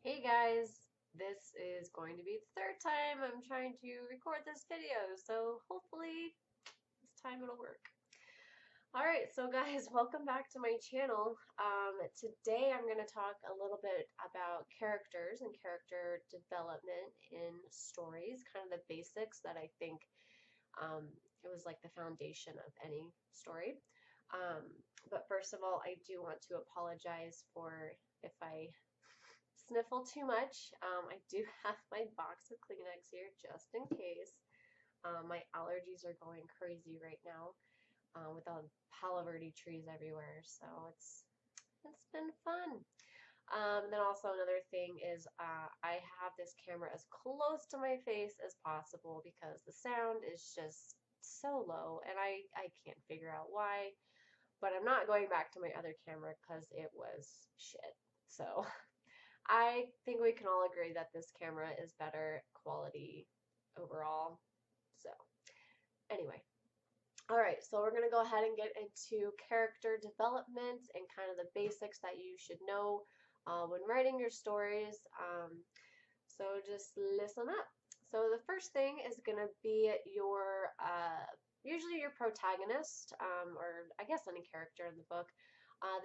Hey guys, this is going to be the third time I'm trying to record this video, so hopefully this time it'll work. Alright, so guys, welcome back to my channel. Today I'm going to talk a little bit about characters and character development in stories, kind of the basics that I think it was like the foundation of any story. But first of all, I do want to apologize for if I sniffle too much. I do have my box of Kleenex here just in case. My allergies are going crazy right now with all the Palo Verde trees everywhere, so it's been fun. Then also another thing is I have this camera as close to my face as possible because the sound is just so low and I can't figure out why, but I'm not going back to my other camera because it was shit. So I think we can all agree that this camera is better quality overall. So, anyway. All right, so we're going to go ahead and get into character development and kind of the basics that you should know when writing your stories. So just listen up. So the first thing is going to be your, usually your protagonist, or I guess any character in the book.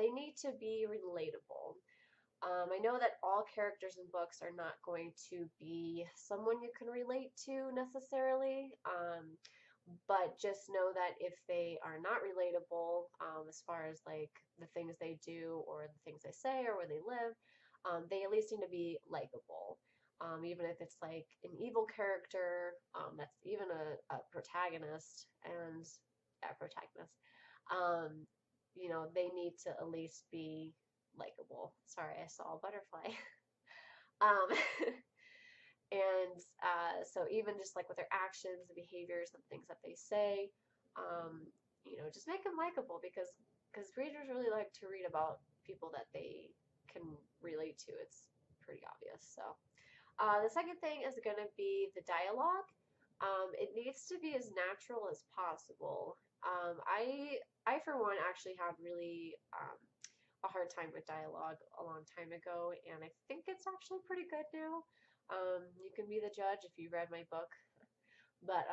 They need to be relatable. I know that all characters in books are not going to be someone you can relate to necessarily, but just know that if they are not relatable, as far as like the things they do or the things they say or where they live, they at least need to be likable. Even if it's like an evil character, that's even a protagonist, and yeah, protagonist, um, they need to at least be likable. Sorry, I saw a butterfly. Um, and so even just like with their actions, the behaviors, and things that they say, um, just make them likable because readers really like to read about people that they can relate to. It's pretty obvious. So the second thing is going to be the dialogue. It needs to be as natural as possible. I for one actually had really a hard time with dialogue a long time ago, and I think it's actually pretty good now. You can be the judge if you read my book, but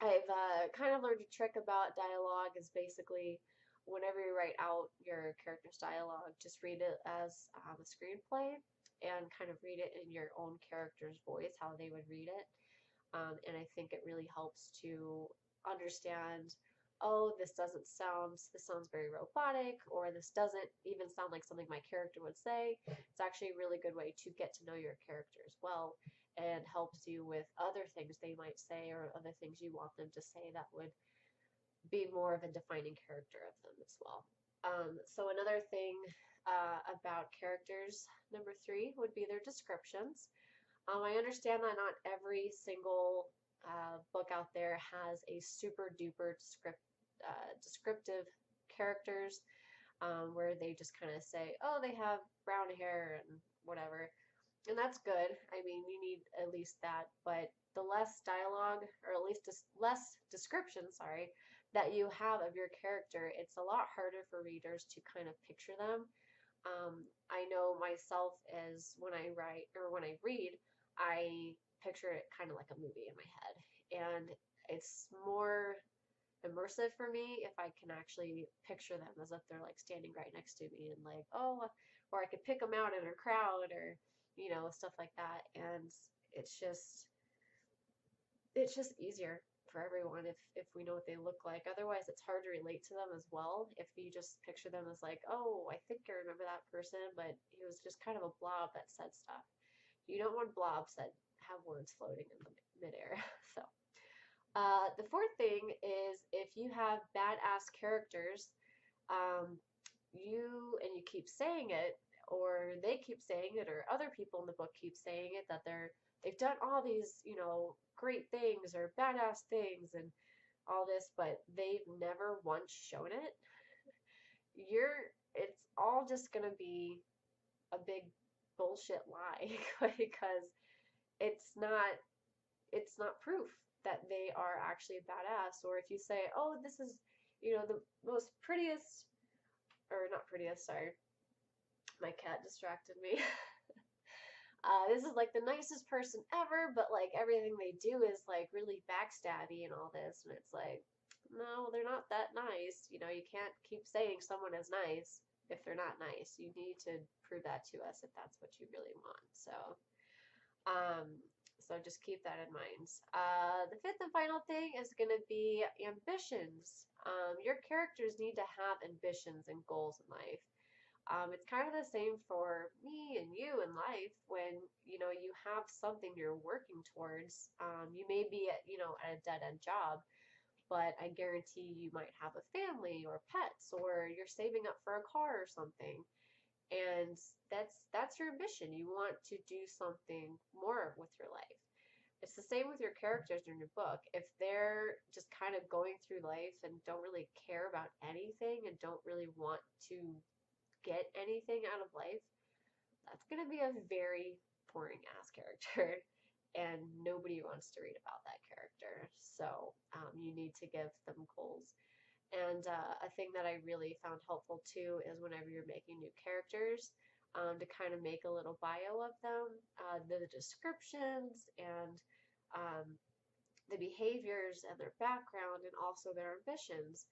I've kind of learned a trick about dialogue is basically whenever you write out your character's dialogue, just read it as a screenplay and kind of read it in your own character's voice, how they would read it. And I think it really helps to understand, oh, this sounds very robotic, or this doesn't even sound like something my character would say. It's actually a really good way to get to know your character as well and helps you with other things they might say or other things you want them to say that would be more of a defining character of them as well. So another thing about characters, number 3, would be their descriptions. I understand that not every single book out there has a super duper descriptive characters where they just kind of say, oh, they have brown hair and whatever. And that's good. I mean, you need at least that, but the less dialogue, or at least less description, sorry, that you have of your character, it's a lot harder for readers to kind of picture them. I know myself as when I write or when I read, I picture it kind of like a movie in my head. And it's more immersive for me if I can actually picture them as if they're like standing right next to me and like, oh, or I could pick them out in a crowd or, stuff like that. And it's just, it's just easier for everyone if we know what they look like. Otherwise, it's hard to relate to them as well if you just picture them as like, oh, I think I remember that person, but he was just kind of a blob that said stuff. You don't want blobs that have words floating in the midair. So, the fourth thing is if you have badass characters, um, you keep saying it, or they keep saying it, or other people in the book keep saying it that they've done all these great things or badass things and all this, but they've never once shown it. It's all just gonna be a big bullshit lie because it's not it's not proof that they are actually a badass. Or if you say, oh, this is the most prettiest, or not prettiest, sorry, my cat distracted me. This is like the nicest person ever, but like everything they do is like really backstabby and all this, and it's like, no, they're not that nice. You know, you can't keep saying someone is nice if they're not nice. You need to prove that to us if that's what you really want. Um, so just keep that in mind. The fifth and final thing is going to be ambitions. Your characters need to have ambitions and goals in life. It's kind of the same for me and you in life when, you know, you have something you're working towards. You may be at, you know, at a dead end job, but I guarantee you might have a family or pets or you're saving up for a car or something. And that's your ambition. You want to do something more with your life. It's the same with your characters in your book. If they're just kind of going through life and don't really care about anything and don't really want to get anything out of life, that's going to be a very boring ass character. And nobody wants to read about that character. So you need to give them goals. And a thing that I really found helpful too is whenever you're making new characters, to kind of make a little bio of them, the descriptions and um, the behaviors and their background and also their ambitions.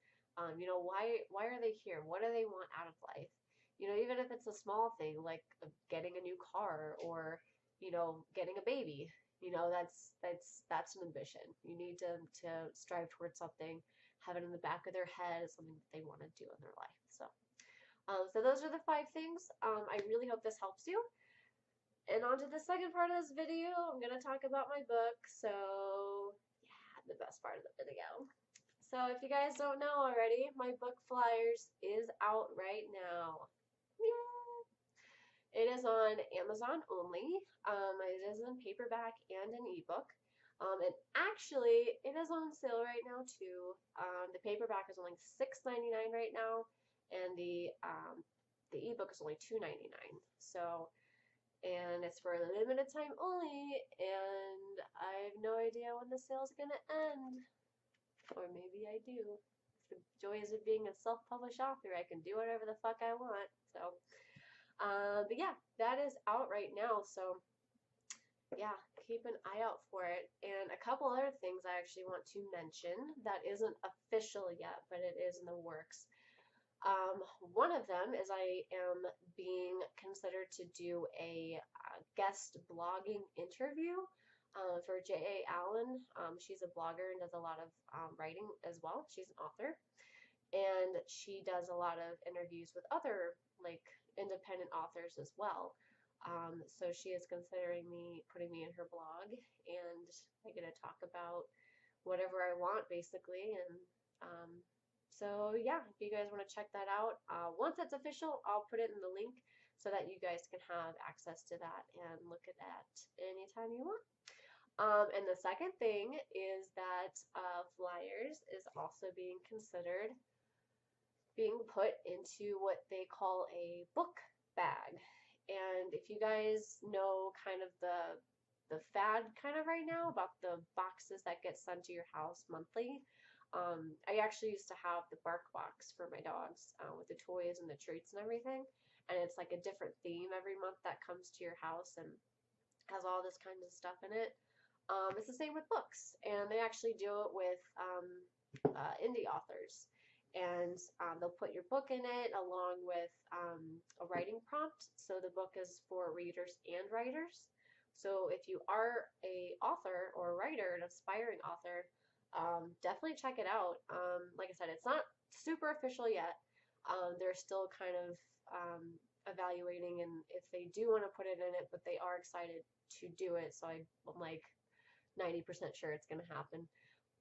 You know, why are they here? What do they want out of life? You know, even if it's a small thing like getting a new car or, you know, getting a baby, you know, that's an ambition. You need to strive towards something, have it in the back of their head as something that they want to do in their life. So those are the 5 things. I really hope this helps you. And on to the second part of this video, I'm going to talk about my book. So, yeah, the best part of the video. So, if you guys don't know already, my book Fliers is out right now. Yay! It is on Amazon only. It is in paperback and an ebook. And actually, it is on sale right now too. The paperback is only $6.99 right now, and the ebook is only $2.99. So, and it's for a limited time only, and I have no idea when the sale's gonna end. Or maybe I do. The joys of being a self-published author, I can do whatever the fuck I want. So, but yeah, that is out right now. So, yeah, keep an eye out for it. And a couple other things I actually want to mention that isn't official yet, but it is in the works. One of them is I am being considered to do a guest blogging interview for J.A. Allen. She's a blogger and does a lot of writing as well. She's an author. And she does a lot of interviews with other like independent authors as well. So she is considering putting me in her blog, and I get to talk about whatever I want basically. And so yeah, if you guys want to check that out, once it's official, I'll put it in the link so that you guys can have access to that and look at that anytime you want. And the second thing is that Fliers is also being considered being put into what they call a book bag. And if you guys know kind of the fad kind of right now about the boxes that get sent to your house monthly, I actually used to have the bark box for my dogs with the toys and the treats and everything. And it's like a different theme every month that comes to your house and has all this kind of stuff in it. It's the same with books, and they actually do it with indie authors. And they'll put your book in it along with a writing prompt. So the book is for readers and writers. So if you are a author or a writer, an aspiring author, definitely check it out. Like I said, it's not super official yet. They're still kind of evaluating, and if they do want to put it in it, but they are excited to do it. So I'm like 90% sure it's going to happen.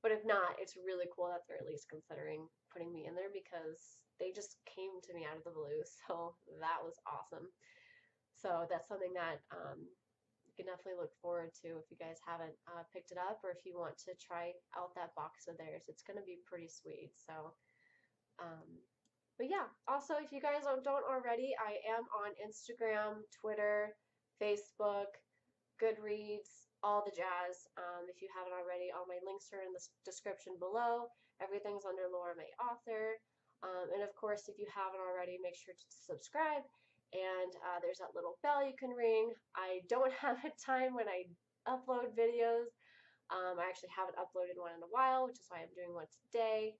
But if not, it's really cool that they're at least considering putting me in there because they just came to me out of the blue. So that was awesome. So that's something that you can definitely look forward to if you guys haven't picked it up, or if you want to try out that box of theirs. It's going to be pretty sweet. So, but yeah, also if you guys don't already, I am on Instagram, Twitter, Facebook, Goodreads, all the jazz. If you haven't already, all my links are in the description below. Everything's under Laura May Author. And of course, if you haven't already, make sure to subscribe and there's that little bell you can ring. I don't have a time when I upload videos. I actually haven't uploaded one in a while, which is why I'm doing one today,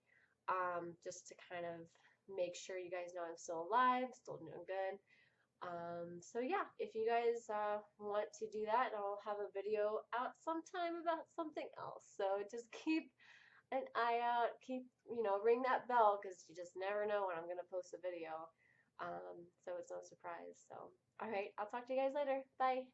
just to kind of make sure you guys know I'm still alive, still doing good. So yeah, if you guys want to do that, I'll have a video out sometime about something else. So just keep an eye out, ring that bell because you just never know when I'm gonna post a video. So it's no surprise. So all right, I'll talk to you guys later. Bye.